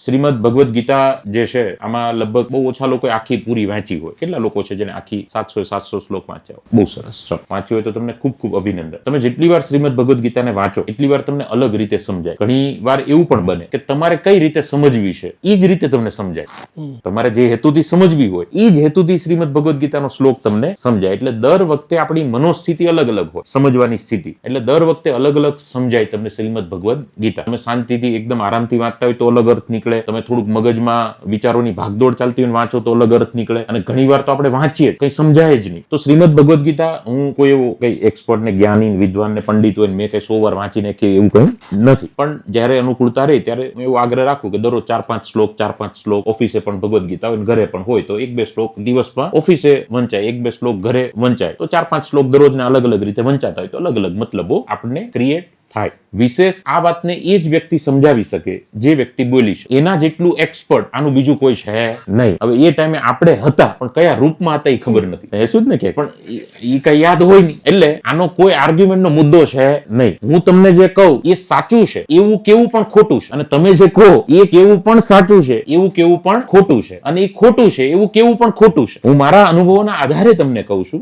શ્રીમદ ભગવદ્ ગીતા જે છે આમાં લગભગ બહુ ઓછા લોકો આખી પૂરી વાંચી હોય. કેટલા લોકો છે જેને આખી 700 શ્લોક વાંચ્યા હોય? બહુ સરસ. વાંચ્યું હોય તો તમને ખૂબ ખૂબ અભિનંદન. તમે જેટલી વાર શ્રીમદ ભગવદ્ ગીતાને વાંચો એટલી વાર તમને અલગ રીતે સમજાય. ઘણી વાર એવું પણ બને કે તમારે કઈ રીતે સમજવી છે એ જ રીતે તમને સમજાય. તમારે જે હેતુથી સમજવી હોય એ જ હેતુથી શ્રીમદ ભગવદ્ ગીતાનો શ્લોક તમને સમજાય. એટલે દર વખતે આપણી મનોસ્થિતિ અલગ અલગ હોય, સમજવાની સ્થિતિ. એટલે દર વખતે અલગ અલગ સમજાય તમને શ્રીમદ ભગવદ્ ગીતા. તમે શાંતિથી એકદમ આરામથી વાંચતા હોય તો અલગ અર્થ નીકળે. તમે થોડુંક મગજમાં વિચારોની ભાગદોડ ચાલતી હોય વાંચો તો અલગ અર્થ નીકળે. અને ઘણી વાર તો આપણે વાંચીએ કઈ સમજાય જ નહીં. તો શ્રીમદ ભગવદ્ ગીતા હું કોઈ એવો કઈ એક્સપર્ટ ને જ્ઞાની વિદ્વાન ને પંડિત હોય મેં કઈ 100 વાર વાંચી નાખી એવું કઈ નથી. પણ જયારે અનુકૂળતા રહે ત્યારે હું એવો આગ્રહ રાખું કે દરરોજ 4-5 શ્લોક ઓફિસે પણ ભગવદ્ ગીતા હોય, ઘરે પણ હોય તો 1-2 શ્લોક દિવસમાં ઓફિસે વંચાય, 1-2 શ્લોક ઘરે વંચાય તો 4-5 શ્લોક દરરોજના અલગ અલગ રીતે વંચાતા હોય તો અલગ અલગ મતલબો આપણને ક્રિએટ થાય. વિશેષ આ વાતને એ જ વ્યક્તિ સમજાવી શકે જે વ્યક્તિ બોલી છે. એના જેટલું એક્સપર્ટ આનું બીજું કોઈ છે નહીં. હવે એ ટાઈમે આપણે હતા પણ કયા રૂપમાં હતા એ ખબર નથી. શું જ ને કે પણ એ કઈ યાદ હોય નહીં. એટલે આનો કોઈ આર્ગ્યુમેન્ટ નો મુદ્દો છે નહીં. હું તમને જે કહું એ સાચું છે એવું કેવું પણ ખોટું છે, અને તમે જે કહો એ કેવું પણ સાચું છે એવું કેવું પણ ખોટું છે, અને એ ખોટું છે એવું કેવું પણ ખોટું છે. હું મારા અનુભવોના આધારે તમને કહું છું.